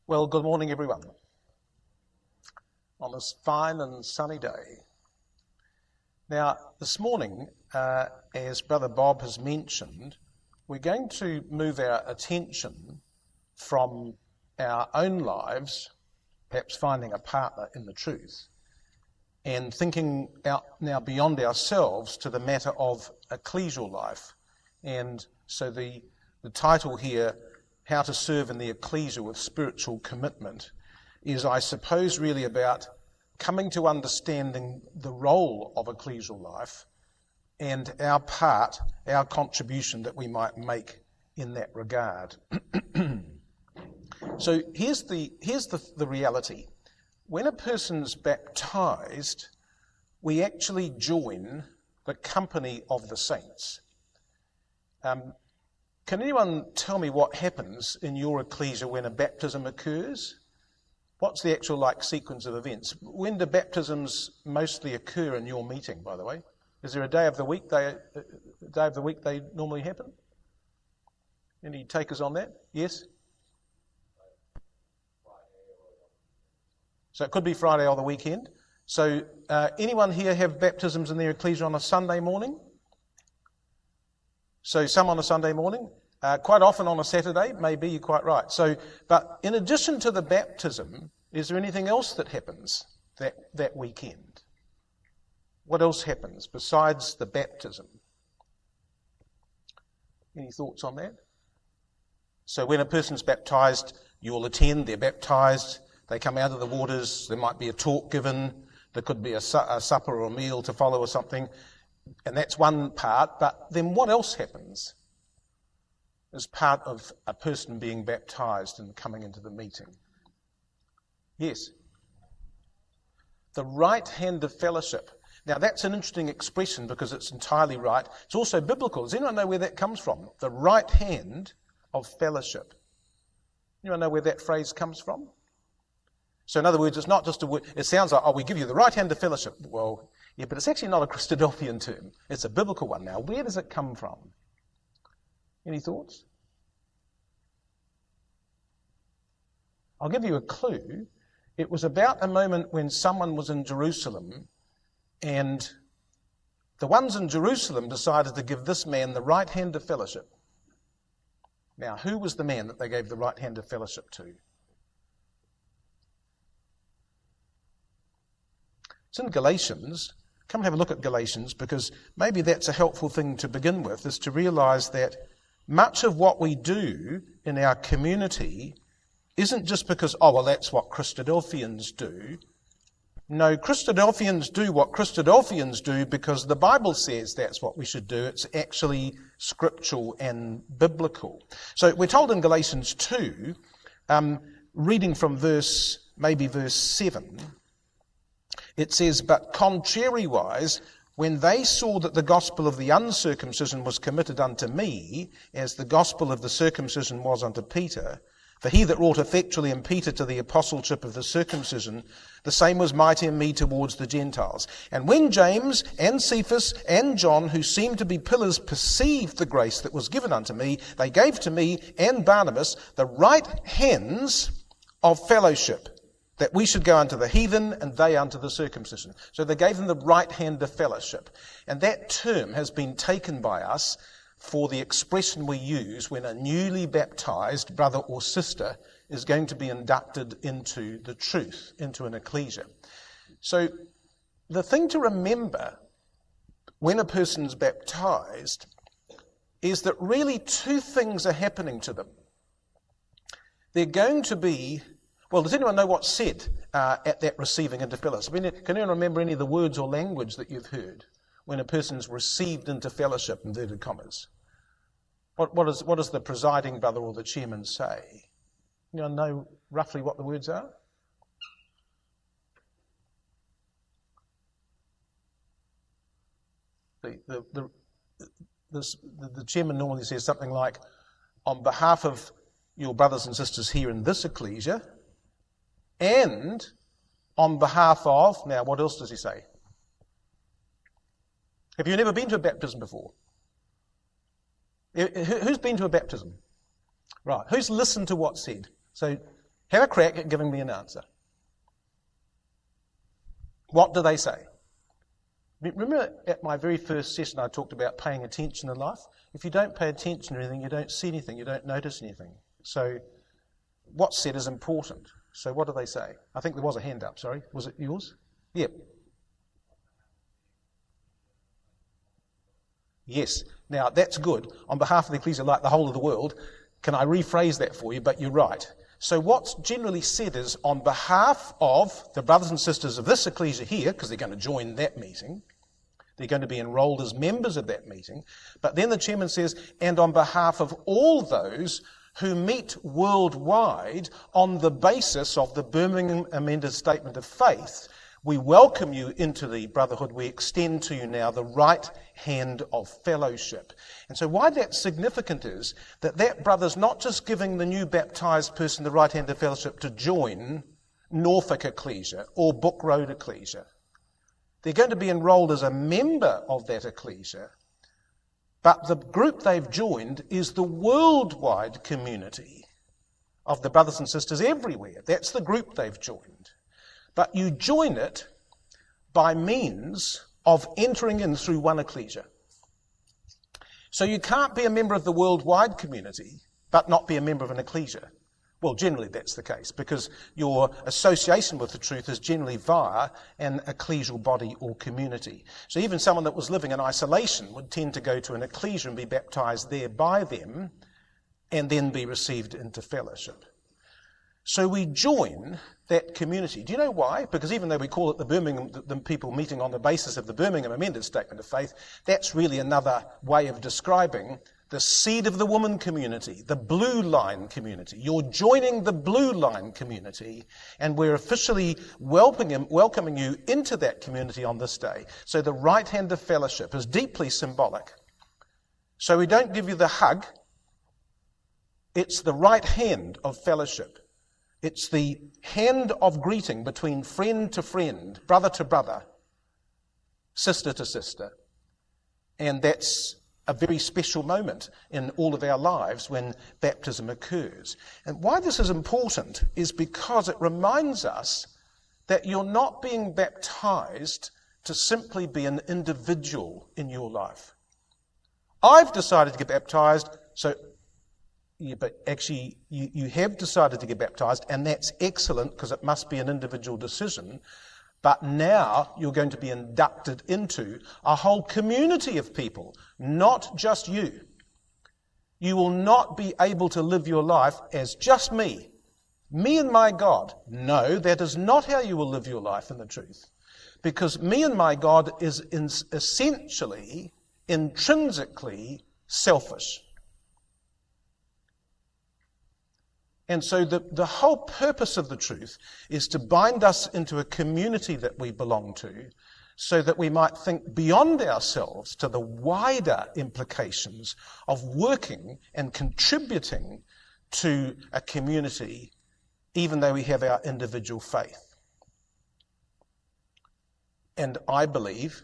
Well, good morning, everyone, on this fine and sunny day. Now, this morning, as Brother Bob has mentioned, we're going to move our attention from our own lives, perhaps finding a partner in the truth, and thinking out now beyond ourselves to the matter of ecclesial life. And so the title here, How to Serve in the Ecclesia with Spiritual Commitment, is, I suppose, really about coming to understanding the role of ecclesial life and our part, our contribution that we might make in that regard. So here's the reality. When a person's baptized, we actually join the company of the saints. Can anyone tell me what happens in your ecclesia when a baptism occurs? What's the actual sequence of events? When do baptisms mostly occur in your meeting, by the way? Is there a day of the week they normally happen? Any takers on that? Yes? So it could be Friday or the weekend. So anyone here have baptisms in their ecclesia on a Sunday morning? So some on a Sunday morning, quite often on a Saturday, maybe, you're quite right. So, but in addition to the baptism, is there anything else that happens that weekend? What else happens besides the baptism? Any thoughts on that? So when a person's baptized, you'll attend, they're baptized, they come out of the waters, there might be a talk given, there could be a supper or a meal to follow or something. And that's one part, but then what else happens as part of a person being baptized and coming into the meeting? Yes. The right hand of fellowship. Now that's an interesting expression because it's entirely right. It's also biblical. Does anyone know where that comes from? The right hand of fellowship. Anyone know where that phrase comes from? So in other words, it's not just a word. It sounds like, we give you the right hand of fellowship. Well, yeah, but it's actually not a Christadelphian term. It's a biblical one. Now, where does it come from? Any thoughts? I'll give you a clue. It was about a moment when someone was in Jerusalem, and the ones in Jerusalem decided to give this man the right hand of fellowship. Now, who was the man that they gave the right hand of fellowship to? It's in Galatians. Come and have a look at Galatians, because maybe that's a helpful thing to begin with, is to realise that much of what we do in our community isn't just because, that's what Christadelphians do. No, Christadelphians do what Christadelphians do because the Bible says that's what we should do. It's actually scriptural and biblical. So we're told in Galatians 2, reading from verse 7, it says, "But contrariwise, when they saw that the gospel of the uncircumcision was committed unto me, as the gospel of the circumcision was unto Peter, for he that wrought effectually in Peter to the apostleship of the circumcision, the same was mighty in me towards the Gentiles. And when James and Cephas and John, who seemed to be pillars, perceived the grace that was given unto me, they gave to me and Barnabas the right hands of fellowship, that we should go unto the heathen and they unto the circumcision." So they gave them the right hand of fellowship. And that term has been taken by us for the expression we use when a newly baptized brother or sister is going to be inducted into the truth, into an ecclesia. So the thing to remember when a person's baptized is that really two things are happening to them. They're going to be, does anyone know what's said at that receiving into fellowship? Can anyone remember any of the words or language that you've heard when a person's received into fellowship, inverted commas? What does the presiding brother or the chairman say? Anyone know roughly what the words are? The chairman normally says something like, "On behalf of your brothers and sisters here in this ecclesia, and on behalf of..." Now, what else does he say? Have you never been to a baptism before? Who's been to a baptism? Right. Who's listened to what's said? So Have a crack at giving me an answer. What do they say? Remember at my very first session I talked about paying attention in life? If you don't pay attention to anything, you don't see anything, you don't notice anything. So what's said is important. So what do they say? I think there was a hand up, sorry. Was it yours? Yep. Yes. Now, that's good. On behalf of the Ecclesia, like the whole of the world, can I rephrase that for you? But you're right. So what's generally said is, on behalf of the brothers and sisters of this Ecclesia here, because they're going to join that meeting, they're going to be enrolled as members of that meeting, but then the chairman says, and on behalf of all those who meet worldwide on the basis of the Birmingham Amended Statement of Faith, we welcome you into the brotherhood. We extend to you now the right hand of fellowship. And so why that's significant is that brother's not just giving the new baptised person the right hand of fellowship to join Norfolk Ecclesia or Book Road Ecclesia. They're going to be enrolled as a member of that Ecclesia, but the group they've joined is the worldwide community of the brothers and sisters everywhere. That's the group they've joined. But you join it by means of entering in through one Ecclesia. So you can't be a member of the worldwide community but not be a member of an Ecclesia. Well, generally that's the case, because your association with the truth is generally via an ecclesial body or community. So even someone that was living in isolation would tend to go to an Ecclesia and be baptised there by them and then be received into fellowship. So we join that community. Do you know why? Because even though we call it the people meeting on the basis of the Birmingham Amended Statement of Faith, that's really another way of describing the seed of the woman community, the blue line community. You're joining the blue line community, and we're officially welcoming you into that community on this day. So the right hand of fellowship is deeply symbolic. So we don't give you the hug. It's the right hand of fellowship. It's the hand of greeting between friend to friend, brother to brother, sister to sister. And that's a very special moment in all of our lives when baptism occurs. And why this is important is because it reminds us that you're not being baptized to simply be an individual in your life. I've decided to get baptized, so yeah, but actually you have decided to get baptised, and that's excellent because it must be an individual decision. But now you're going to be inducted into a whole community of people, not just you. You will not be able to live your life as just me and my God. No, that is not how you will live your life in the truth. Because me and my God is essentially, intrinsically selfish. And so the whole purpose of the truth is to bind us into a community that we belong to, so that we might think beyond ourselves to the wider implications of working and contributing to a community, even though we have our individual faith. And I believe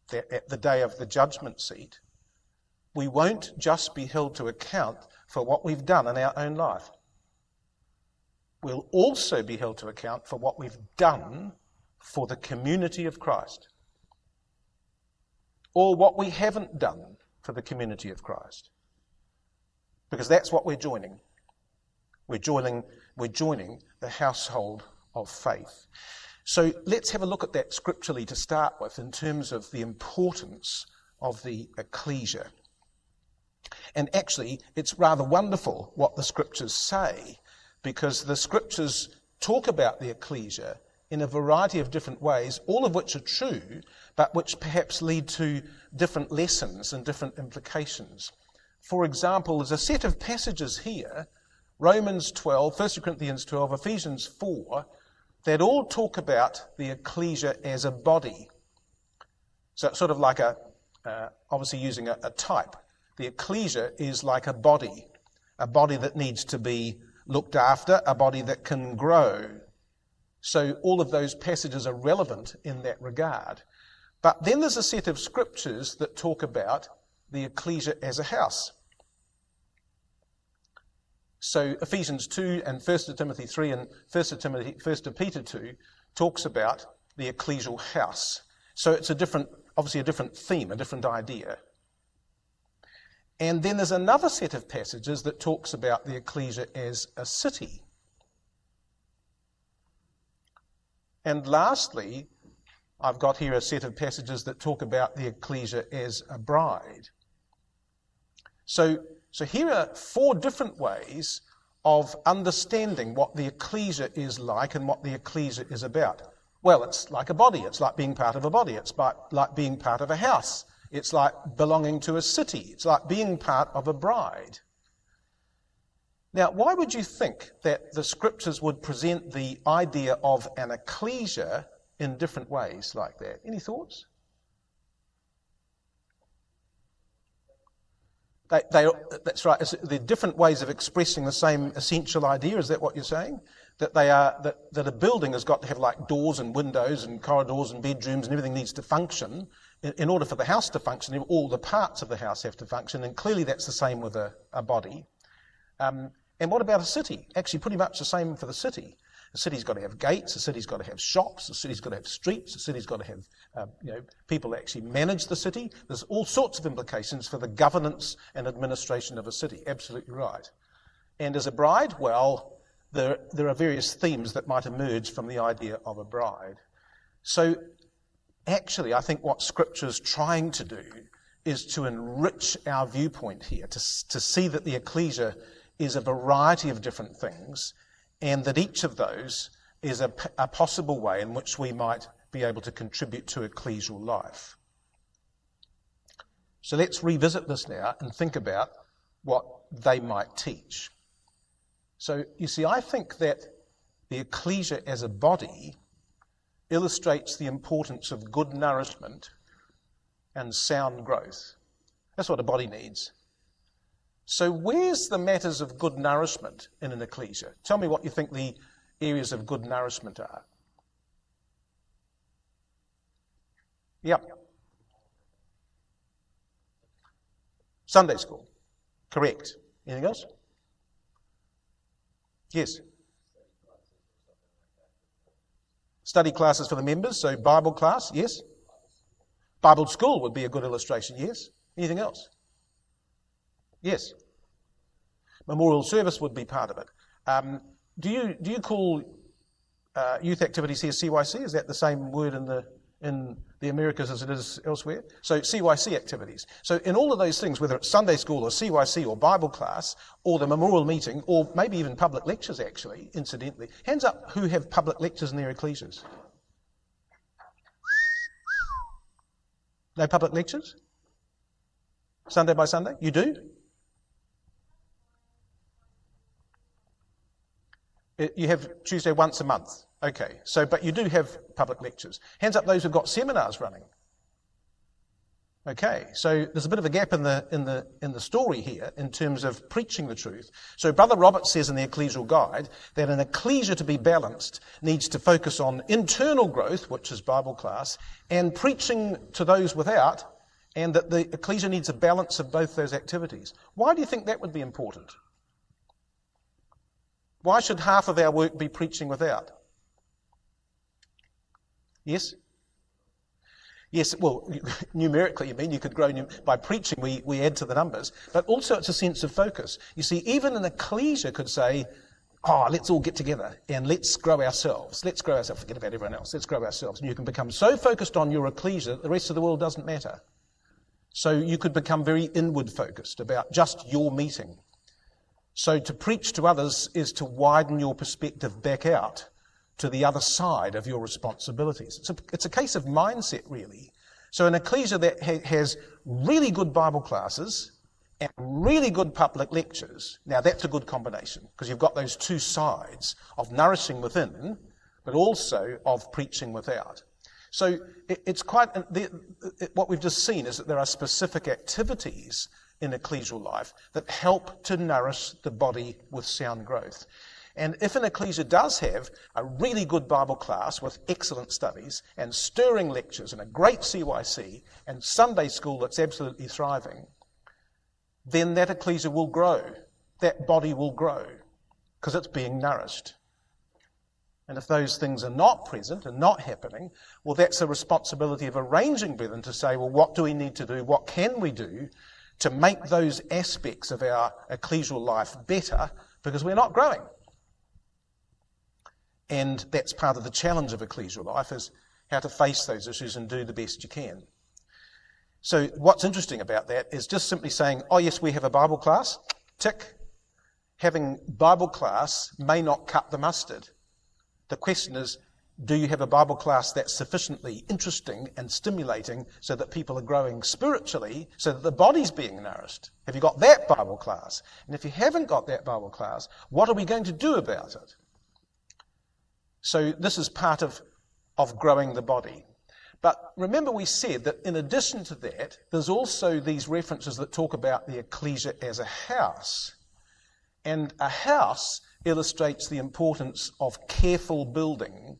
that at the day of the judgment seat, we won't just be held to account for what we've done in our own life. We'll also be held to account for what we've done for the community of Christ, or what we haven't done for the community of Christ. Because that's what we're joining. We're joining the household of faith. So let's have a look at that scripturally to start with in terms of the importance of the ecclesia. And actually, it's rather wonderful what the scriptures say, because the scriptures talk about the ecclesia in a variety of different ways, all of which are true, but which perhaps lead to different lessons and different implications. For example, there's a set of passages here, Romans 12, 1 Corinthians 12, Ephesians 4, that all talk about the ecclesia as a body. So it's sort of like obviously using a type. The ecclesia is like a body that needs to be looked after, a body that can grow. So all of those passages are relevant in that regard. But then there's a set of scriptures that talk about the ecclesia as a house. So Ephesians 2 and 1 Timothy 3 and 1 Peter 2 talks about the ecclesial house. So it's obviously a different theme, a different idea. And then there's another set of passages that talks about the ecclesia as a city. And lastly, I've got here a set of passages that talk about the ecclesia as a bride. So here are 4 different ways of understanding what the ecclesia is like and what the ecclesia is about. Well, it's like a body. It's like being part of a body. It's like being part of a house. It's like belonging to a city. It's like being part of a bride. Now, why would you think that the scriptures would present the idea of an ecclesia in different ways like that? Any thoughts? That's right. They're different ways of expressing the same essential idea. Is that what you're saying? That a building has got to have like doors and windows and corridors and bedrooms and everything needs to function. In order for the house to function, all the parts of the house have to function, and clearly that's the same with a body. And what about a city? Actually, pretty much the same for the city. A city's got to have gates, a city's got to have shops, a city's got to have streets, a city's got to have people that actually manage the city. There's all sorts of implications for the governance and administration of a city. Absolutely right. And as a bride, well, there are various themes that might emerge from the idea of a bride. So actually, I think what Scripture's trying to do is to enrich our viewpoint here, to see that the ecclesia is a variety of different things, and that each of those is a possible way in which we might be able to contribute to ecclesial life. So let's revisit this now and think about what they might teach. So you see, I think that the ecclesia as a body illustrates the importance of good nourishment and sound growth. That's what a body needs. So where's the matters of good nourishment in an ecclesia? Tell me what you think the areas of good nourishment are. Yep. Sunday school. Correct. Anything else? Yes. Study classes for the members, so Bible class, yes. Bible school would be a good illustration, yes. Anything else? Yes. Memorial service would be part of it. Do you call youth activities here CYC? Is that the same word in the Americas as it is elsewhere? So CYC activities. So in all of those things, whether it's Sunday school or CYC or Bible class or the memorial meeting or maybe even public lectures actually, incidentally. Hands up who have public lectures in their ecclesias. No public lectures? Sunday by Sunday? You do? You have Tuesday once a month. Okay, but you do have public lectures. Hands up those who've got seminars running. Okay, so there's a bit of a gap in the story here in terms of preaching the truth. So Brother Robert says in the Ecclesial Guide that an ecclesia to be balanced needs to focus on internal growth, which is Bible class, and preaching to those without, and that the ecclesia needs a balance of both those activities. Why do you think that would be important? Why should half of our work be preaching without? Yes? Yes, well, numerically, you could grow by preaching, we add to the numbers, but also it's a sense of focus. You see, even an ecclesia could say, let's all get together and let's grow ourselves. Forget about everyone else. Let's grow ourselves. And you can become so focused on your ecclesia that the rest of the world doesn't matter. So you could become very inward focused about just your meeting. So to preach to others is to widen your perspective back out to the other side of your responsibilities. It's a case of mindset, really. So an ecclesia that has really good Bible classes and really good public lectures, now that's a good combination, because you've got those two sides of nourishing within, but also of preaching without. So it's what we've just seen is that there are specific activities in ecclesial life that help to nourish the body with sound growth. And if an ecclesia does have a really good Bible class with excellent studies and stirring lectures and a great CYC and Sunday school that's absolutely thriving, then that ecclesia will grow. That body will grow. because it's being nourished. And if those things are not present and not happening, well, that's a responsibility of arranging brethren to say, well, what do we need to do? What can we do to make those aspects of our ecclesial life better, because we're not growing? And that's part of the challenge of ecclesial life, is how to face those issues and do the best you can. So what's interesting about that is just simply saying, oh yes, we have a Bible class, tick. Having Bible class may not cut the mustard. The question is, do you have a Bible class that's sufficiently interesting and stimulating so that people are growing spiritually, so that the body's being nourished? Have you got that Bible class? And if you haven't got that Bible class, what are we going to do about it? So this is part of growing the body. But remember, we said that in addition to that, there's also these references that talk about the ecclesia as a house. And a house illustrates the importance of careful building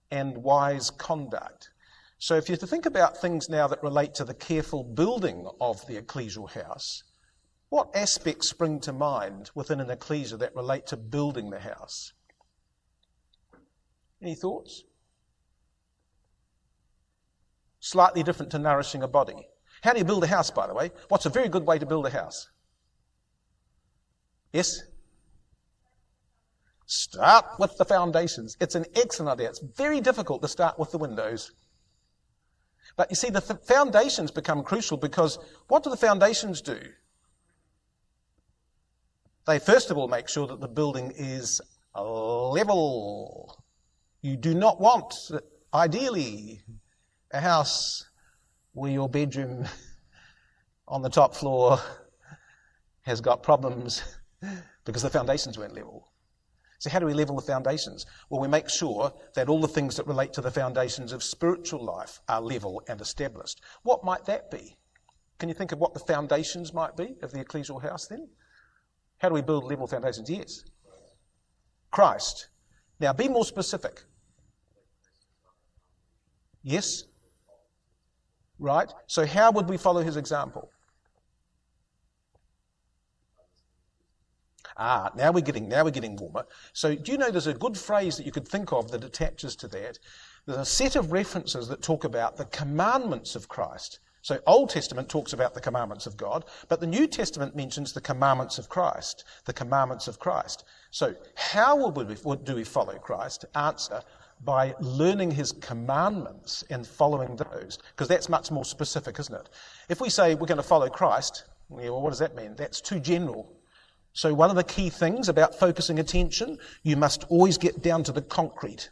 and wise conduct. So if you're to think about things now that relate to the careful building of the ecclesial house, what aspects spring to mind within an ecclesia that relate to building the house? Any thoughts? Slightly different to nourishing a body. How do you build a house, by the way? What's a very good way to build a house? Yes? Start with the foundations. It's an excellent idea. It's very difficult to start with the windows. But you see, the foundations become crucial, because what do the foundations do? They first of all make sure that the building is level. You do not want, ideally, a house where your bedroom on the top floor has got problems because the foundations weren't level. So how do we level the foundations? Well, we make sure that all the things that relate to the foundations of spiritual life are level and established. What might that be? Can you think of what the foundations might be of the ecclesial house then? How do we build level foundations? Yes. Christ. Now, be more specific. Yes? Right? So how would we follow his example? Now we're getting warmer. So do you know there's a good phrase that you could think of that attaches to that? There's a set of references that talk about the commandments of Christ. So Old Testament talks about the commandments of God, but the New Testament mentions the commandments of Christ. The commandments of Christ. So how do we follow Christ? Answer, by learning his commandments and following those. Because that's much more specific, isn't it? If we say we're going to follow Christ, well, what does that mean? That's too general. So one of the key things about focusing attention, you must always get down to the concrete,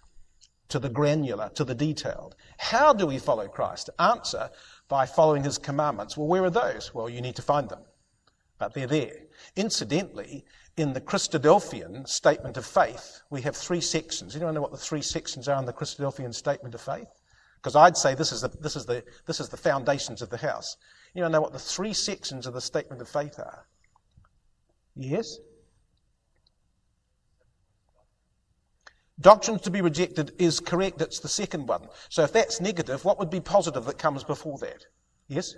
to the granular, to the detailed. How do we follow Christ? Answer, by following his commandments. Well, where are those? Well, you need to find them. But they're there. Incidentally, in the Christadelphian Statement of Faith, we have 3 sections. Anyone know what the 3 sections are in the Christadelphian Statement of Faith? Because I'd say this is the foundations of the house. Anyone know what the 3 sections of the Statement of Faith are? Yes? Doctrines to be rejected is correct. It's the second one. So if that's negative, what would be positive that comes before that? Yes?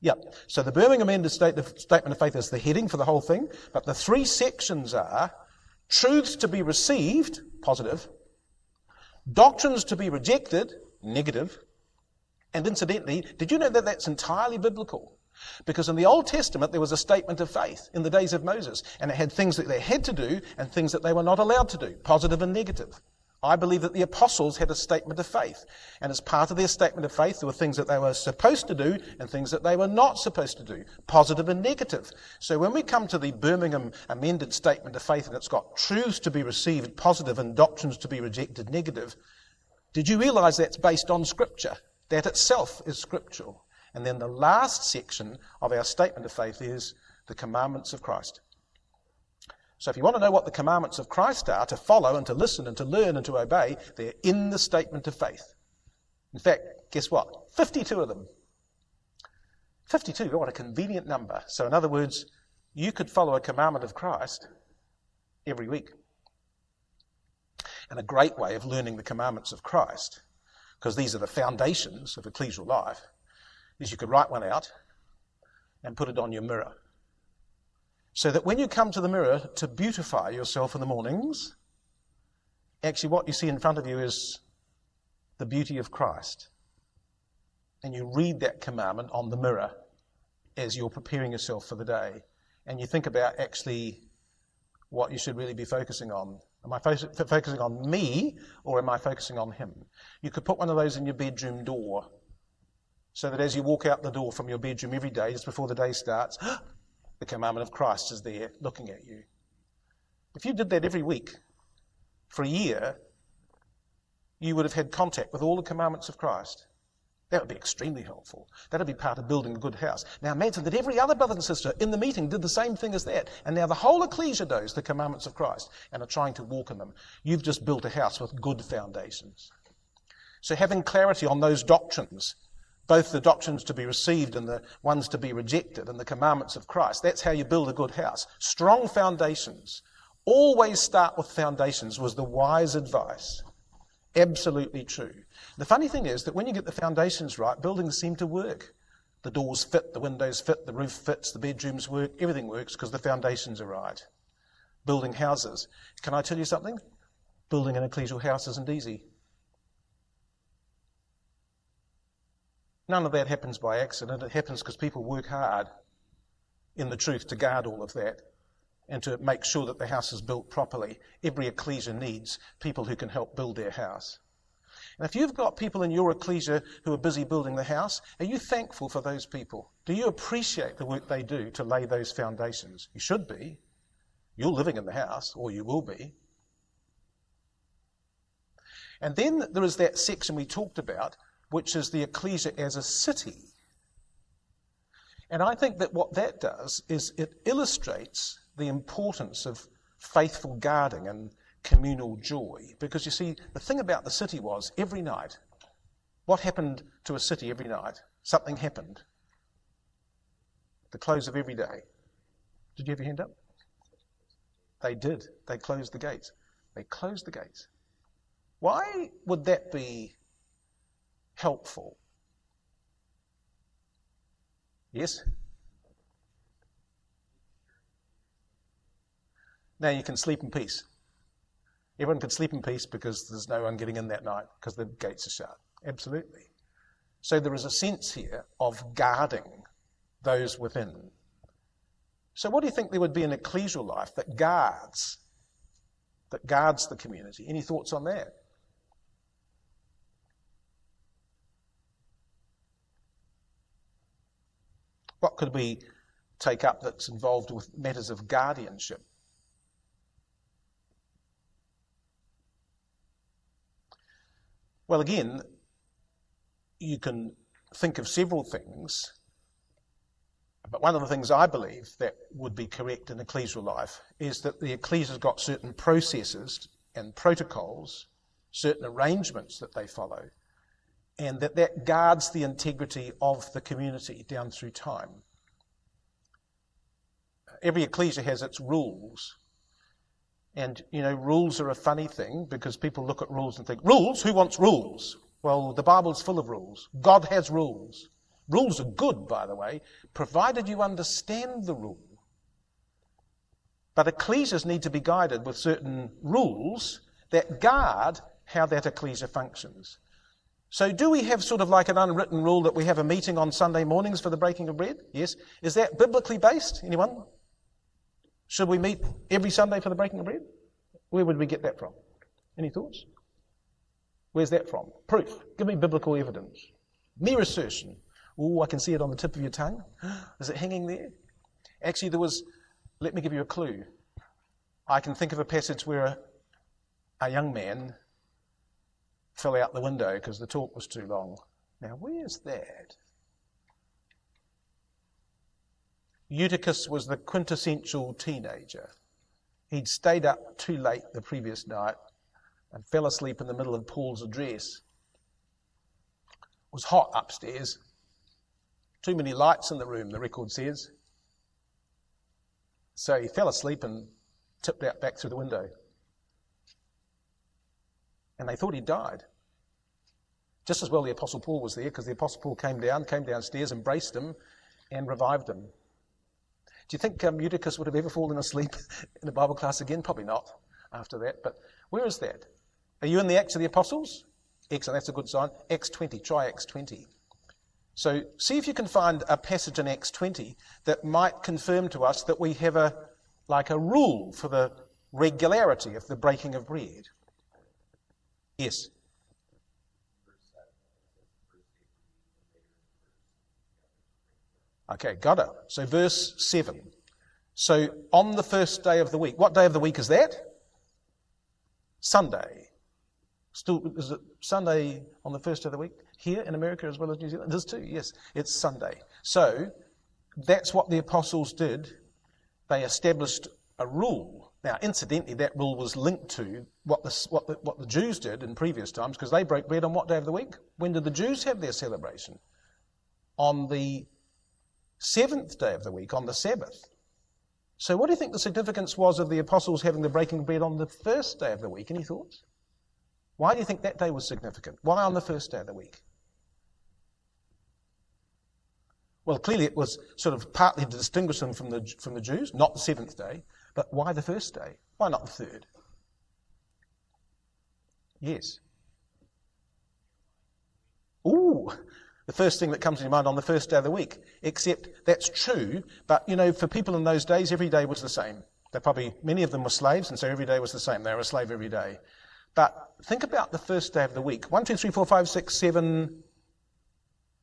Yep. So the Birmingham Amended Statement of Faith is the heading for the whole thing, but the 3 sections are truths to be received, positive, doctrines to be rejected, negative, and incidentally, did you know that that's entirely biblical? Because in the Old Testament, there was a statement of faith in the days of Moses, and it had things that they had to do and things that they were not allowed to do, positive and negative. I believe that the apostles had a statement of faith, and as part of their statement of faith, there were things that they were supposed to do and things that they were not supposed to do, positive and negative. So when we come to the Birmingham Amended Statement of Faith, and it's got truths to be received, positive, and doctrines to be rejected, negative, did you realize that's based on Scripture? That itself is scriptural. And then the last section of our statement of faith is the commandments of Christ. So if you want to know what the commandments of Christ are, to follow and to listen and to learn and to obey, they're in the statement of faith. In fact, guess what? 52 of them. 52, what a convenient number. So in other words, you could follow a commandment of Christ every week. And a great way of learning the commandments of Christ, because these are the foundations of ecclesial life, is you could write one out, and put it on your mirror. So that when you come to the mirror to beautify yourself in the mornings, actually what you see in front of you is the beauty of Christ. And you read that commandment on the mirror as you're preparing yourself for the day. And you think about actually what you should really be focusing on. Am I focusing on me, or am I focusing on him? You could put one of those in your bedroom door, so that as you walk out the door from your bedroom every day, just before the day starts, the commandment of Christ is there looking at you. If you did that every week for a year, you would have had contact with all the commandments of Christ. That would be extremely helpful. That would be part of building a good house. Now imagine that every other brother and sister in the meeting did the same thing as that. And now the whole Ecclesia knows the commandments of Christ and are trying to walk in them. You've just built a house with good foundations. So having clarity on those doctrines, both the doctrines to be received and the ones to be rejected, and the commandments of Christ, that's how you build a good house. Strong foundations. Always start with foundations was the wise advice. Absolutely true. The funny thing is that when you get the foundations right, buildings seem to work. The doors fit, the windows fit, the roof fits, the bedrooms work, everything works because the foundations are right. Building houses. Can I tell you something? Building an ecclesial house isn't easy. None of that happens by accident. It happens because people work hard in the truth to guard all of that and to make sure that the house is built properly. Every ecclesia needs people who can help build their house. And if you've got people in your ecclesia who are busy building the house, are you thankful for those people? Do you appreciate the work they do to lay those foundations? You should be. You're living in the house, or you will be. And then there is that section we talked about, which is the ecclesia as a city. And I think that what that does is it illustrates the importance of faithful guarding and communal joy. Because you see, the thing about the city was every night, what happened to a city every night? Something happened. The close of every day. Did you have your hand up? They did. They closed the gates. They closed the gates. Why would that be helpful? Yes? Now you can sleep in peace. Everyone can sleep in peace because there's no one getting in that night because the gates are shut. Absolutely. So there is a sense here of guarding those within. So what do you think there would be in ecclesial life that guards the community? Any thoughts on that? What could we take up that's involved with matters of guardianship? Well, again, you can think of several things, but one of the things I believe that would be correct in ecclesial life is that the ecclesia's got certain processes and protocols, certain arrangements that they follow, and that guards the integrity of the community down through time. Every ecclesia has its rules. And, rules are a funny thing because people look at rules and think, rules? Who wants rules? Well, the Bible's full of rules. God has rules. Rules are good, by the way, provided you understand the rule. But ecclesias need to be guided with certain rules that guard how that ecclesia functions. So do we have sort of like an unwritten rule that we have a meeting on Sunday mornings for the breaking of bread? Yes. Is that biblically based? Anyone? Should we meet every Sunday for the breaking of bread? Where would we get that from? Any thoughts? Where's that from? Proof. Give me biblical evidence. Mere assertion. Oh, I can see it on the tip of your tongue. Is it hanging there? Actually, let me give you a clue. I can think of a passage where a young man fell out the window because the talk was too long. Now, where's that? Eutychus was the quintessential teenager. He'd stayed up too late the previous night and fell asleep in the middle of Paul's address. It was hot upstairs. Too many lights in the room, the record says. So he fell asleep and tipped out back through the window. And they thought he died. Just as well the Apostle Paul was there, because the Apostle Paul came downstairs, embraced him, and revived him. Do you think Eutychus would have ever fallen asleep in a Bible class again? Probably not after that. But where is that? Are you in the Acts of the Apostles? Excellent, that's a good sign. Acts 20, try Acts 20. So see if you can find a passage in Acts 20 that might confirm to us that we have a rule for the regularity of the breaking of bread. Yes. Okay, got it. So verse 7. So on the first day of the week. What day of the week is that? Sunday. Still, is it Sunday on the first day of the week? Here in America as well as New Zealand? It is too, yes. It's Sunday. So that's what the apostles did. They established a rule. Now, incidentally, that rule was linked to what the Jews did in previous times, because they broke bread on what day of the week? When did the Jews have their celebration? On the 7th day of the week, on the Sabbath. So what do you think the significance was of the apostles having the breaking of bread on the first day of the week? Any thoughts? Why do you think that day was significant? Why on the first day of the week? Well, clearly it was sort of partly to distinguish them from the Jews, not the 7th day, but why the first day? Why not the 3rd? Yes. Ooh, the first thing that comes to your mind on the first day of the week. Except that's true, but for people in those days, every day was the same. Many of them were slaves, and so every day was the same. They were a slave every day. But think about the first day of the week. 1, 2, 3, 4, 5, 6, 7.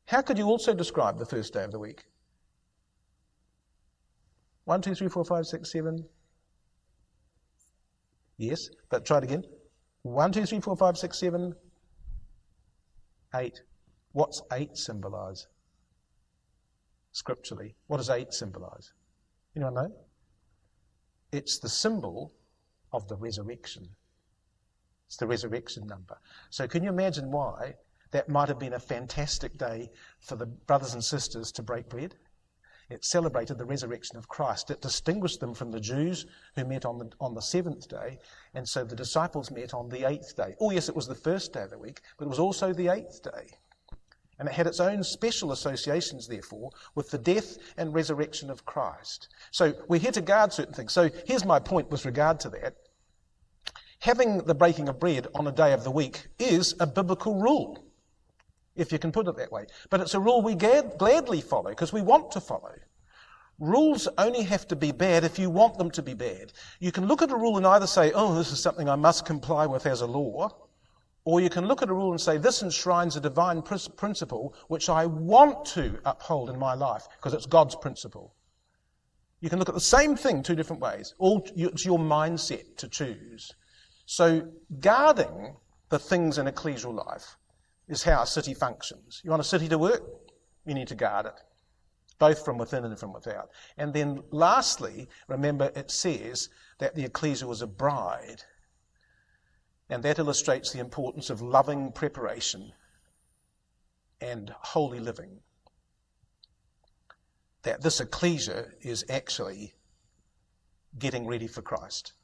How could you also describe the first day of the week? 1, 2, 3, 4, 5, 6, 7. Yes, but try it again. 1, 2, 3, 4, 5, 6, 7, 8. What's 8 symbolize? Scripturally, what does 8 symbolize? Anyone know? It's the symbol of the resurrection. It's the resurrection number. So can you imagine why that might have been a fantastic day for the brothers and sisters to break bread? It celebrated the resurrection of Christ. It distinguished them from the Jews who met on the 7th day, and so the disciples met on the 8th day. Oh yes, it was the first day of the week, but it was also the 8th day. And it had its own special associations, therefore, with the death and resurrection of Christ. So we're here to guard certain things. So here's my point with regard to that. Having the breaking of bread on a day of the week is a biblical rule, if you can put it that way. But it's a rule we gladly follow because we want to follow. Rules only have to be bad if you want them to be bad. You can look at a rule and either say, oh, this is something I must comply with as a law, or you can look at a rule and say, this enshrines a divine principle which I want to uphold in my life because it's God's principle. You can look at the same thing two different ways. It's your mindset to choose. So guarding the things in ecclesial life is how a city functions. You want a city to work? You need to guard it, both from within and from without. And then lastly, remember it says that the ecclesia was a bride. And that illustrates the importance of loving preparation and holy living. That this ecclesia is actually getting ready for Christ.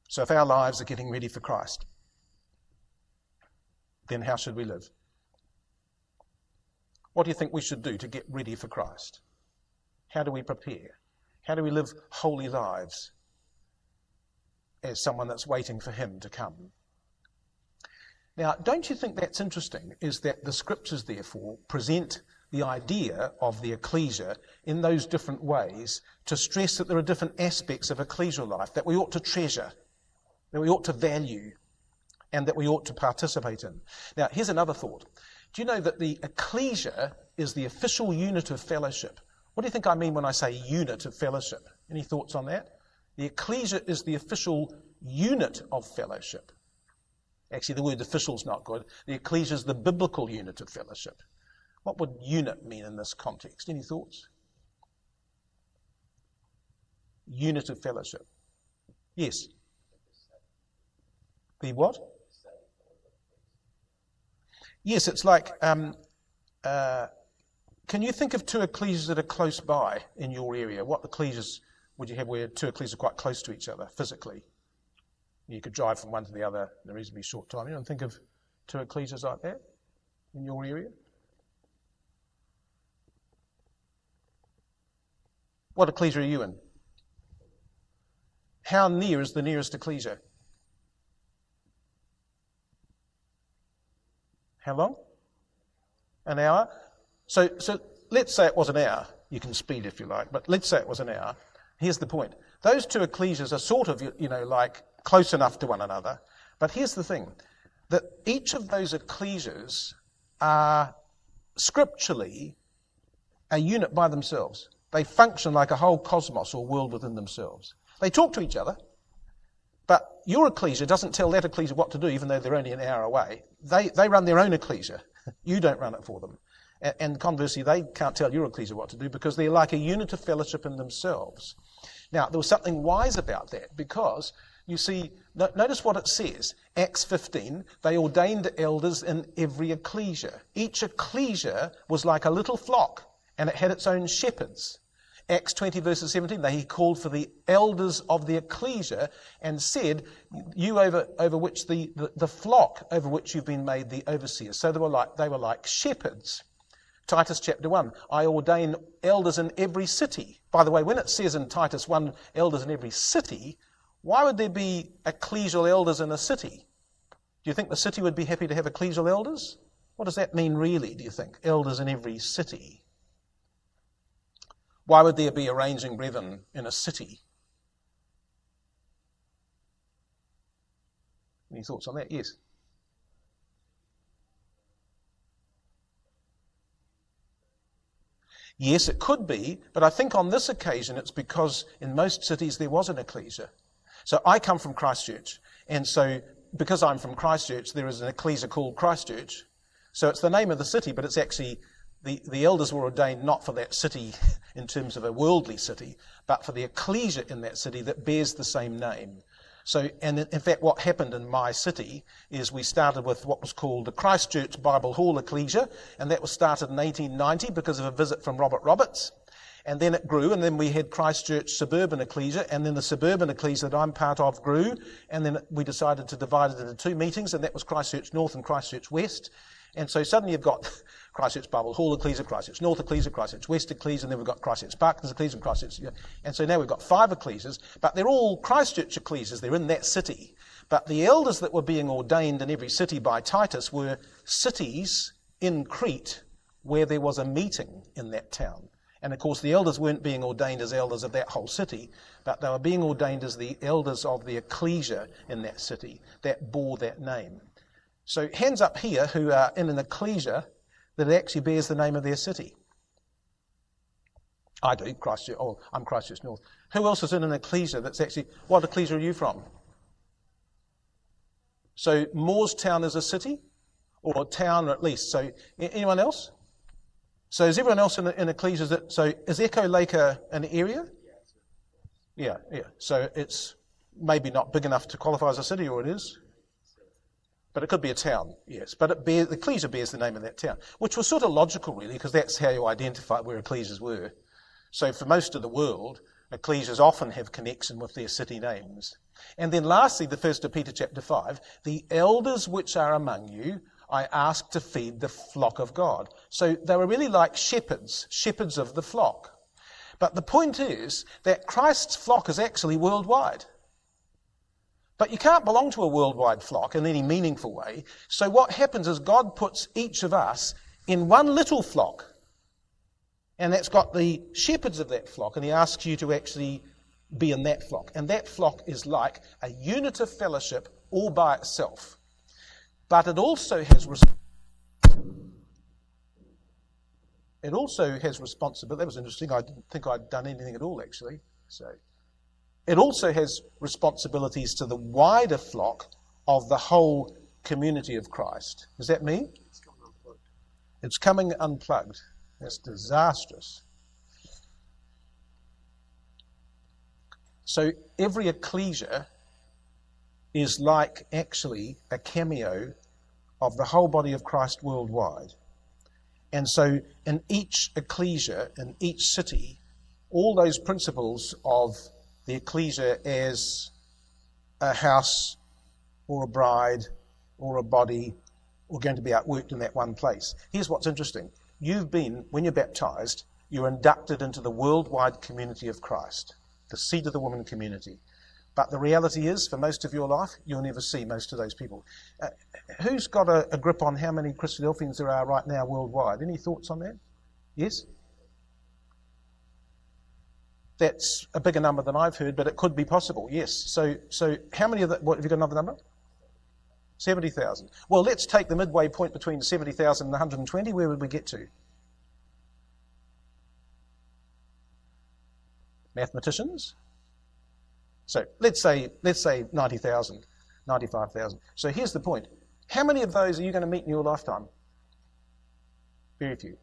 So if our lives are getting ready for Christ, then how should we live? What do you think we should do to get ready for Christ? How do we prepare? How do we live holy lives as someone that's waiting for him to come? Now, don't you think that's interesting, is that the scriptures, therefore, present the idea of the ecclesia in those different ways to stress that there are different aspects of ecclesial life that we ought to treasure, that we ought to value, and that we ought to participate in. Now, here's another thought. Do you know that the ecclesia is the official unit of fellowship? What do you think I mean when I say unit of fellowship? Any thoughts on that? The ecclesia is the official unit of fellowship. Actually, the word official is not good. The ecclesia is the biblical unit of fellowship. What would unit mean in this context? Any thoughts? Unit of fellowship. Yes. The what? Yes, it's like, can you think of two ecclesias that are close by in your area? What ecclesias would you have where two ecclesias are quite close to each other physically? You could drive from one to the other in a reasonably short time. You don't think of two ecclesias like that in your area? What ecclesia are you in? How near is the nearest ecclesia? How long? An hour? So let's say it was an hour. You can speed if you like, but let's say it was an hour. Here's the point. Those two ecclesias are sort of, like close enough to one another. But here's the thing, that each of those ecclesias are scripturally a unit by themselves. They function like a whole cosmos or world within themselves. They talk to each other, but your ecclesia doesn't tell that ecclesia what to do, even though they're only an hour away. They run their own ecclesia. You don't run it for them. And conversely, they can't tell your ecclesia what to do because they're like a unit of fellowship in themselves. Now, there was something wise about that because, you see, notice what it says. Acts 15, they ordained elders in every ecclesia. Each ecclesia was like a little flock, and it had its own shepherds. Acts 20 verses 17, he called for the elders of the ecclesia and said, you over which the flock over which you've been made the overseers. So they were like shepherds. Titus chapter 1, I ordain elders in every city. By the way, when it says in Titus 1, elders in every city, why would there be ecclesial elders in a city? Do you think the city would be happy to have ecclesial elders? What does that mean really, do you think? Elders in every city. Why would there be arranging brethren in a city? Any thoughts on that? Yes. Yes, it could be, but I think on this occasion it's because in most cities there was an ecclesia. So I come from Christchurch, and so because I'm from Christchurch, there is an ecclesia called Christchurch. So it's the name of the city, but it's actually the elders were ordained not for that city in terms of a worldly city, but for the ecclesia in that city that bears the same name. So, and in fact, what happened in my city is we started with what was called the Christchurch Bible Hall Ecclesia, and that was started in 1890 because of a visit from Robert Roberts. And then it grew, and then we had Christchurch Suburban Ecclesia, and then the Suburban Ecclesia that I'm part of grew, and then we decided to divide it into two meetings, and that was Christchurch North and Christchurch West. And so suddenly you've got Christchurch Bible Hall Ecclesia, Christchurch North Ecclesia, Christchurch West Ecclesia, and then we've got Christchurch Parklands Ecclesia and Christchurch. And so now we've got 5 ecclesias, but they're all Christchurch ecclesias. They're in that city. But the elders that were being ordained in every city by Titus were cities in Crete where there was a meeting in that town. And of course the elders weren't being ordained as elders of that whole city, but they were being ordained as the elders of the ecclesia in that city that bore that name. So hands up here who are in an ecclesia that actually bears the name of their city. I do, Christchurch. Oh, I'm Christchurch North. Who else is in an ecclesia that's actually... What ecclesia are you from? So Moorestown is a city? Or a town at least. So anyone else? So is everyone else in ecclesias that... So is Echo Lake an area? Yeah. So it's maybe not big enough to qualify as a city, or it is? But it could be a town, yes. But the ecclesia bears the name of that town, which was sort of logical, really, because that's how you identify where ecclesias were. So for most of the world, ecclesias often have connection with their city names. And then lastly, the 1 Peter chapter 5, the elders which are among you, I ask to feed the flock of God. So they were really like shepherds of the flock. But the point is that Christ's flock is actually worldwide. But you can't belong to a worldwide flock in any meaningful way. So what happens is God puts each of us in one little flock. And that's got the shepherds of that flock. And he asks you to actually be in that flock. And that flock is like a unit of fellowship all by itself. But it also has responsibility. That was interesting. I didn't think I'd done anything at all, actually. So it also has responsibilities to the wider flock of the whole community of Christ. Does that mean? It's coming unplugged. That's disastrous. So every ecclesia is like actually a cameo of the whole body of Christ worldwide. And so in each ecclesia, in each city, all those principles of the ecclesia as a house or a bride or a body are going to be outworked in that one place. Here's what's interesting. You've been, when you're baptized, you're inducted into the worldwide community of Christ, the seed of the woman community. But the reality is, for most of your life, you'll never see most of those people. Who's got a grip on how many Christadelphians there are right now worldwide? Any thoughts on that? Yes? That's a bigger number than I've heard, but it could be possible, yes. So how many of that, what, have you got another number? 70,000. Well, let's take the midway point between 70,000 and 120. Where would we get to? Mathematicians? So let's say 90,000, 95,000. So here's the point. How many of those are you going to meet in your lifetime? Very few.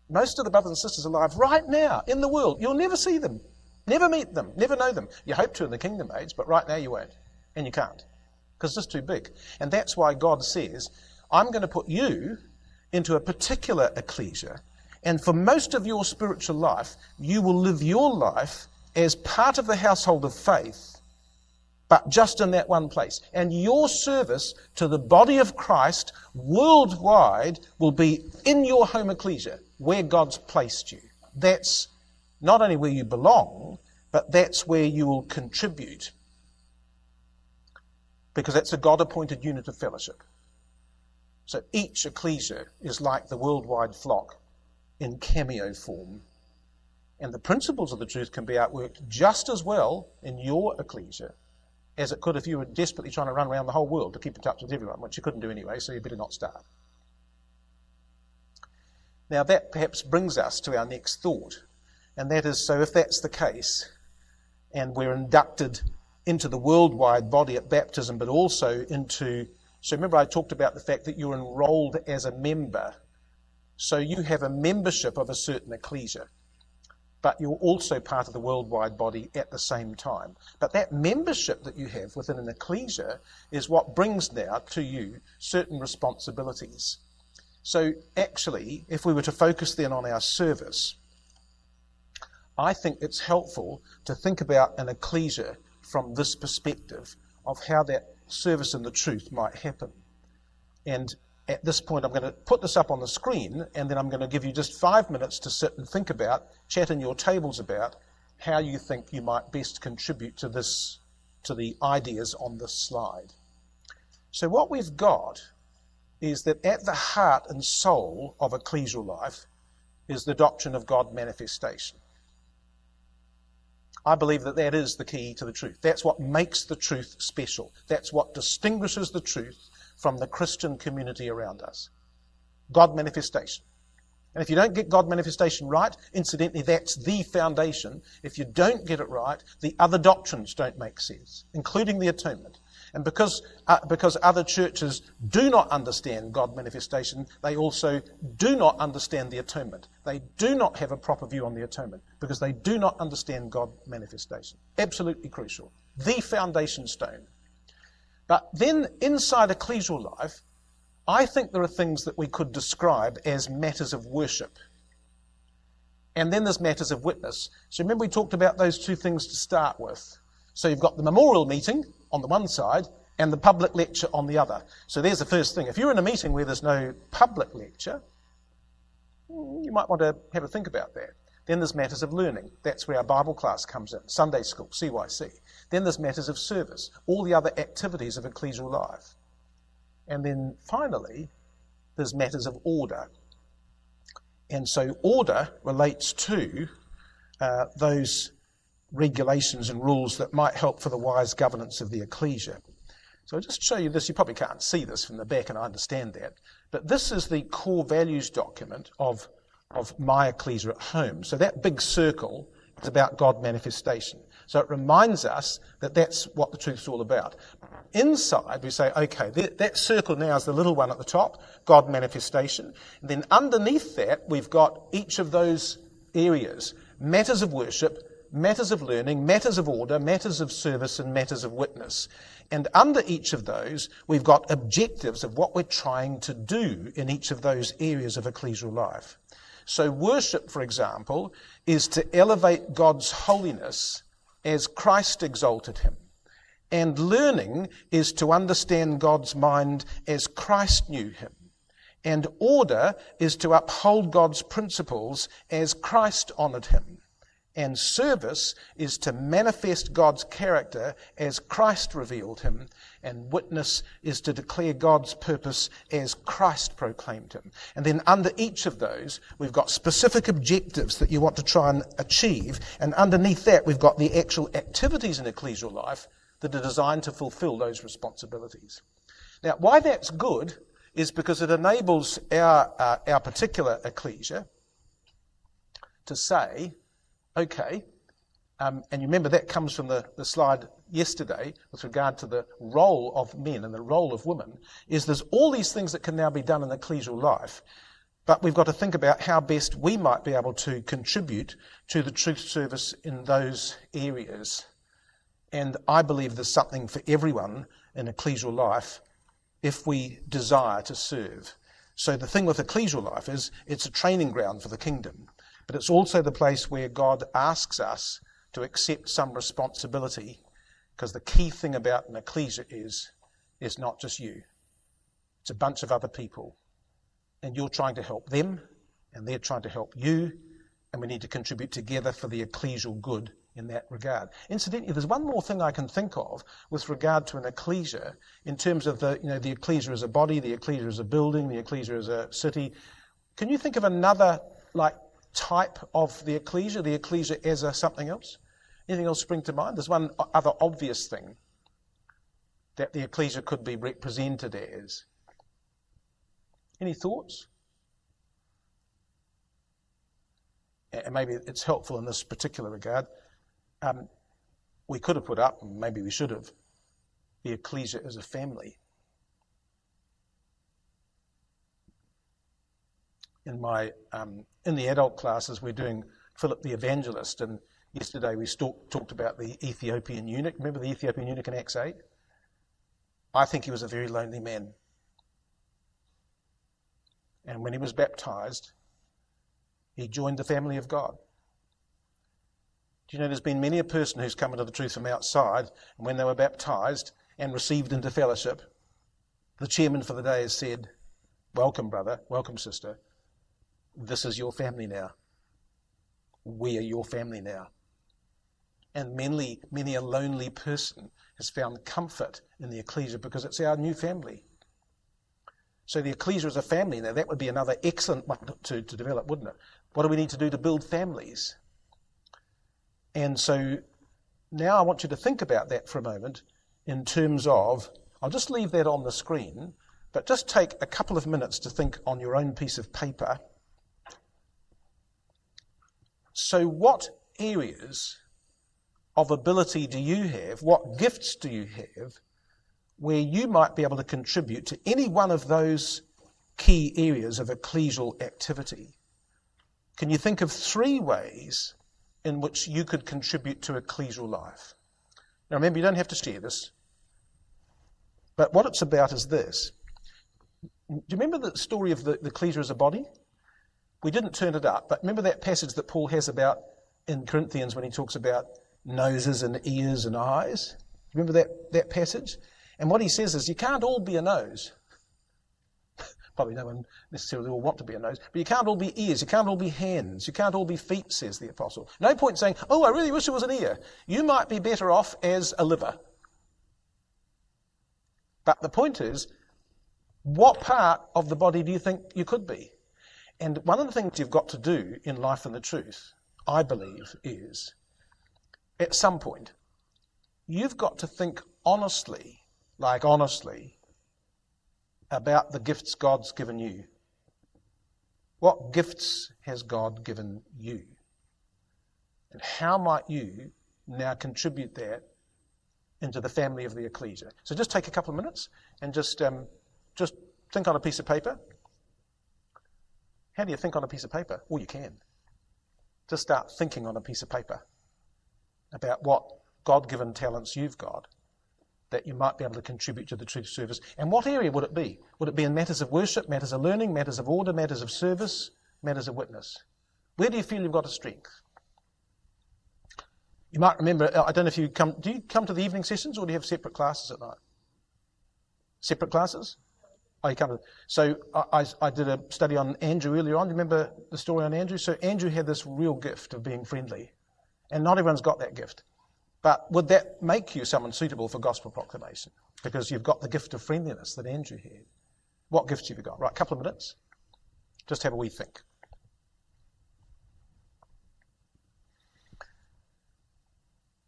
Most of the brothers and sisters alive right now in the world, you'll never see them, never meet them, never know them. You hope to in the kingdom age, but right now you won't, and you can't, because it's just too big. And that's why God says, I'm going to put you into a particular ecclesia, and for most of your spiritual life, you will live your life as part of the household of faith, but just in that one place. And your service to the body of Christ worldwide will be in your home ecclesia, where God's placed you. That's not only where you belong, but that's where you will contribute, because that's a God-appointed unit of fellowship. So each ecclesia is like the worldwide flock in cameo form. And the principles of the truth can be outworked just as well in your ecclesia as it could if you were desperately trying to run around the whole world to keep in touch with everyone, which you couldn't do anyway, so you better not start. Now that perhaps brings us to our next thought, and that is, so if that's the case, and we're inducted into the worldwide body at baptism, but also into, so remember I talked about the fact that you're enrolled as a member, so you have a membership of a certain ecclesia, but you're also part of the worldwide body at the same time. But that membership that you have within an ecclesia is what brings now to you certain responsibilities. So actually, if we were to focus then on our service, I think it's helpful to think about an ecclesia from this perspective of how that service in the truth might happen. And at this point, I'm going to put this up on the screen, and then I'm going to give you just 5 minutes to sit and think about, chat in your tables about how you think you might best contribute to this, to the ideas on this slide. So what we've got is that at the heart and soul of ecclesial life is the doctrine of God manifestation. I believe that that is the key to the truth. That's what makes the truth special. That's what distinguishes the truth from the Christian community around us. God manifestation. And if you don't get God manifestation right, incidentally, that's the foundation. If you don't get it right, the other doctrines don't make sense, including the atonement. And because other churches do not understand God manifestation, they also do not understand the atonement. They do not have a proper view on the atonement because they do not understand God manifestation. Absolutely crucial. The foundation stone. But then inside ecclesial life, I think there are things that we could describe as matters of worship. And then there's matters of witness. So remember we talked about those two things to start with. So you've got the memorial meeting on the one side and the public lecture on the other. So there's the first thing. If you're in a meeting where there's no public lecture, you might want to have a think about that. Then there's matters of learning. That's where our Bible class comes in. Sunday school, CYC. Then there's matters of service. All the other activities of ecclesial life. And then finally, there's matters of order. And so order relates to those regulations and rules that might help for the wise governance of the ecclesia. So I'll just show you this. You probably can't see this from the back, and I understand that. But this is the core values document of my ecclesia at home. So that big circle is about God manifestation. So it reminds us that that's what the truth's all about. Inside, we say, okay, that circle now is the little one at the top, God manifestation. And then underneath that, we've got each of those areas, matters of worship, matters of learning, matters of order, matters of service, and matters of witness. And under each of those, we've got objectives of what we're trying to do in each of those areas of ecclesial life. So worship, for example, is to elevate God's holiness as Christ exalted him. And learning is to understand God's mind as Christ knew him. And order is to uphold God's principles as Christ honoured him. And service is to manifest God's character as Christ revealed him. And witness is to declare God's purpose as Christ proclaimed him. And then under each of those, we've got specific objectives that you want to try and achieve. And underneath that, we've got the actual activities in ecclesial life that are designed to fulfill those responsibilities. Now, why that's good is because it enables our particular ecclesia to say, okay, and you remember that comes from the slide yesterday with regard to the role of men and the role of women, is there's all these things that can now be done in ecclesial life, but we've got to think about how best we might be able to contribute to the truth service in those areas. And I believe there's something for everyone in ecclesial life if we desire to serve. So the thing with ecclesial life is it's a training ground for the kingdom. But it's also the place where God asks us to accept some responsibility, because the key thing about an ecclesia is not just you. It's a bunch of other people. And you're trying to help them, and they're trying to help you, and we need to contribute together for the ecclesial good in that regard. Incidentally, there's one more thing I can think of with regard to an ecclesia in terms of the ecclesia as a body, the ecclesia as a building, the ecclesia as a city. Can you think of another type of the ecclesia as a something else? Anything else spring to mind? There's one other obvious thing that the ecclesia could be represented as. Any thoughts? And maybe it's helpful in this particular regard. We could have put up, and maybe we should have, the ecclesia as a family. In the adult classes, we're doing Philip the Evangelist, and yesterday we talked about the Ethiopian eunuch. Remember the Ethiopian eunuch in Acts 8? I think he was a very lonely man. And when he was baptized, he joined the family of God. Do you know there's been many a person who's come into the truth from outside, and when they were baptized and received into fellowship, the chairman for the day has said, "Welcome, brother, welcome, sister. This is your family now. We are your family now." And many a lonely person has found comfort in the ecclesia because it's our new family. So the ecclesia is a family now. That would be another excellent one to develop, wouldn't it? What do we need to do to build families? And so now I want you to think about that for a moment in terms of, I'll just leave that on the screen, but just take a couple of minutes to think on your own piece of paper. So what areas of ability do you have, what gifts do you have, where you might be able to contribute to any one of those key areas of ecclesial activity? Can you think of 3 ways in which you could contribute to ecclesial life? Now remember, you don't have to share this, but what it's about is this. Do you remember the story of the ecclesia as a body? We didn't turn it up, but remember that passage that Paul has about in Corinthians when he talks about noses and ears and eyes? Remember that passage? And what he says is you can't all be a nose. Probably no one necessarily will want to be a nose, but you can't all be ears, you can't all be hands, you can't all be feet, says the apostle. No point saying, oh, I really wish it was an ear. You might be better off as a liver. But the point is, what part of the body do you think you could be? And one of the things you've got to do in Life and the Truth, I believe, is at some point, you've got to think honestly, about the gifts God's given you. What gifts has God given you? And how might you now contribute that into the family of the ecclesia? So just take a couple of minutes and just think on a piece of paper. How do you think on a piece of paper? Well, you can. Just start thinking on a piece of paper about what God-given talents you've got that you might be able to contribute to the truth service. And what area would it be? Would it be in matters of worship, matters of learning, matters of order, matters of service, matters of witness? Where do you feel you've got a strength? You might remember, I don't know if do you come to the evening sessions or do you have separate classes at night? Separate classes? Oh, you can't. So I did a study on Andrew earlier on. Do you remember the story on Andrew? So Andrew had this real gift of being friendly. And not everyone's got that gift. But would that make you someone suitable for gospel proclamation? Because you've got the gift of friendliness that Andrew had. What gifts have you got? Right, a couple of minutes. Just have a wee think.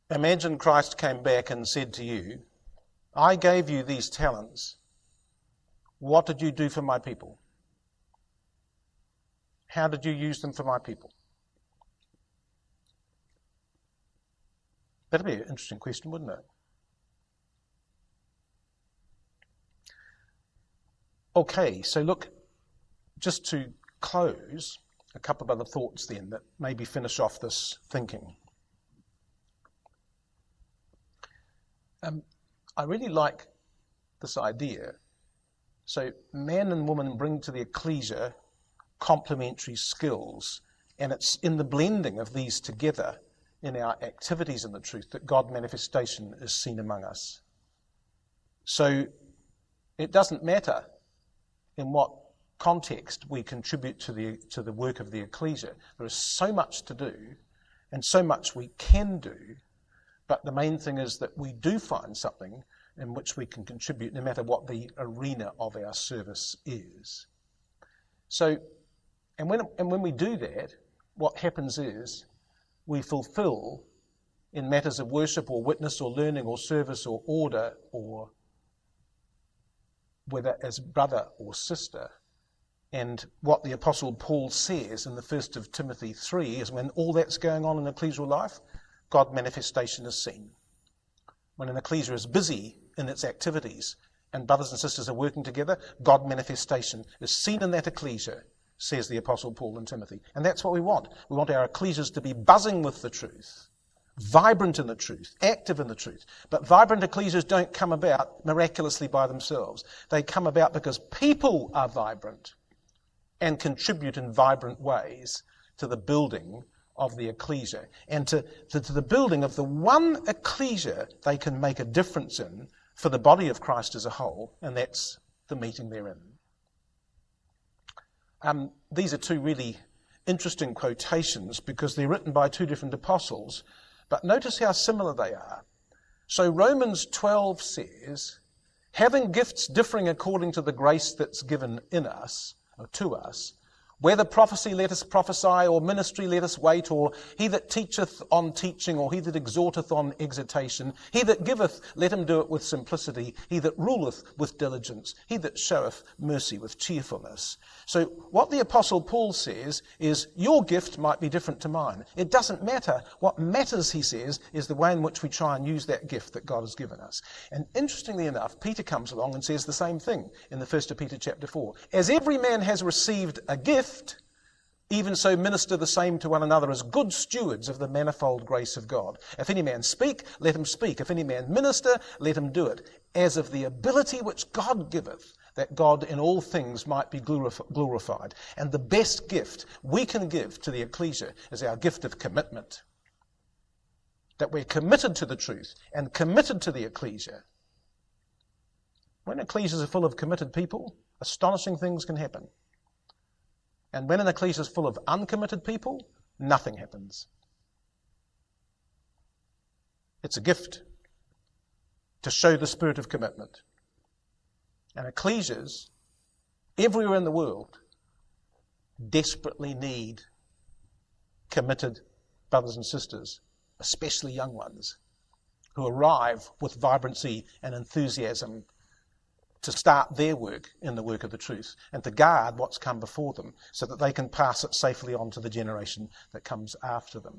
Imagine Christ came back and said to you, I gave you these talents. What did you do for my people? How did you use them for my people? That'd be an interesting question, wouldn't it? Okay, so look, just to close, a couple of other thoughts then that maybe finish off this thinking. I really like this idea. So man and woman bring to the Ecclesia complementary skills, and it's in the blending of these together in our activities in the truth that God manifestation is seen among us. So it doesn't matter in what context we contribute to the work of the Ecclesia. There is so much to do and so much we can do, but the main thing is that we do find something in which we can contribute no matter what the arena of our service is. So, and when we do that, what happens is we fulfill in matters of worship or witness or learning or service or order, or whether as brother or sister. And what the Apostle Paul says in the 1st of Timothy 3 is when all that's going on in ecclesial life, God manifestation is seen. When an ecclesia is busy in its activities and brothers and sisters are working together, God manifestation is seen in that ecclesia, says the Apostle Paul in Timothy. And that's what we want. We want our ecclesias to be buzzing with the truth, vibrant in the truth, active in the truth. But vibrant ecclesias don't come about miraculously by themselves. They come about because people are vibrant and contribute in vibrant ways to the building of the ecclesia, and to the building of the one ecclesia they can make a difference in for the body of Christ as a whole, and that's the meeting therein. These are two really interesting quotations because they're written by two different apostles, but notice how similar they are. So Romans 12 says, having gifts differing according to the grace that's given in us, or to us, whether prophecy, let us prophesy, or ministry, let us wait, or he that teacheth on teaching, or he that exhorteth on exhortation, he that giveth, let him do it with simplicity, he that ruleth with diligence, he that showeth mercy with cheerfulness. So what the Apostle Paul says is, your gift might be different to mine. It doesn't matter. What matters, he says, is the way in which we try and use that gift that God has given us. And interestingly enough, Peter comes along and says the same thing in the 1st of Peter chapter 4. As every man has received a gift, even so minister the same to one another as good stewards of the manifold grace of God. If any man speak, let him speak. If any man minister, let him do it, as of the ability which God giveth, that God in all things might be glorified. And the best gift we can give to the ecclesia is our gift of commitment. That we're committed to the truth and committed to the ecclesia. When ecclesias are full of committed people, astonishing things can happen. And when an ecclesia is full of uncommitted people, nothing happens. It's a gift to show the spirit of commitment. And ecclesias everywhere in the world desperately need committed brothers and sisters, especially young ones, who arrive with vibrancy and enthusiasm to start their work in the work of the truth and to guard what's come before them so that they can pass it safely on to the generation that comes after them.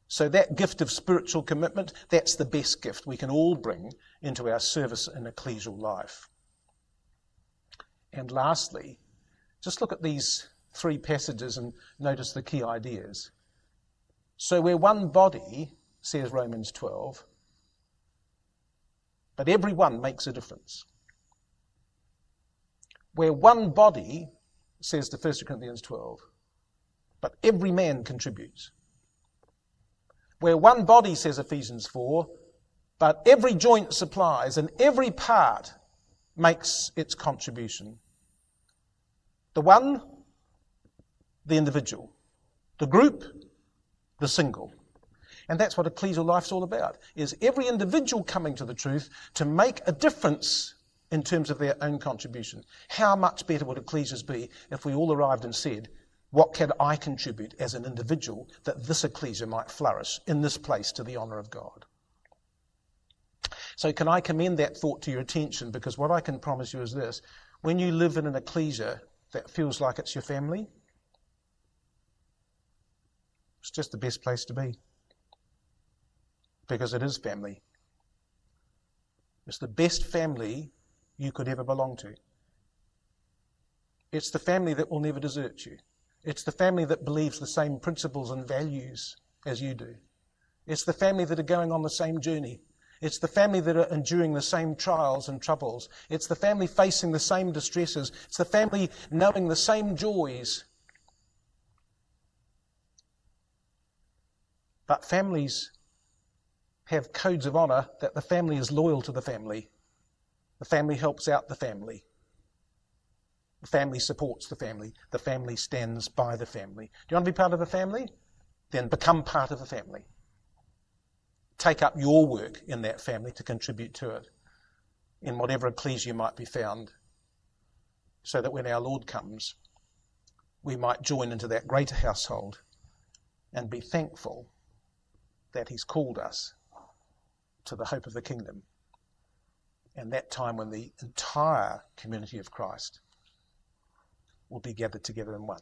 So that gift of spiritual commitment, that's the best gift we can all bring into our service in ecclesial life. And lastly, just look at these three passages and notice the key ideas. So we're one body, says Romans 12, but every one makes a difference. We're one body, says the 1 Corinthians 12, but every man contributes. We're one body, says Ephesians 4, but every joint supplies, and every part makes its contribution. The one, the individual. The group, the single. And that's what ecclesial life's all about, is every individual coming to the truth to make a difference in terms of their own contribution. How much better would ecclesias be if we all arrived and said, what can I contribute as an individual that this ecclesia might flourish in this place to the honour of God? So can I commend that thought to your attention? Because what I can promise you is this. When you live in an ecclesia that feels like it's your family, it's just the best place to be. Because it is family. It's the best family you could ever belong to. It's the family that will never desert you. It's the family that believes the same principles and values as you do. It's the family that are going on the same journey. It's the family that are enduring the same trials and troubles. It's the family facing the same distresses. It's the family knowing the same joys. But families have codes of honour that the family is loyal to the family. The family helps out the family. The family supports the family. The family stands by the family. Do you want to be part of a family? Then become part of a family. Take up your work in that family to contribute to it, in whatever ecclesia might be found, so that when our Lord comes, we might join into that greater household and be thankful that he's called us to the hope of the kingdom, and that time when the entire community of Christ will be gathered together in one.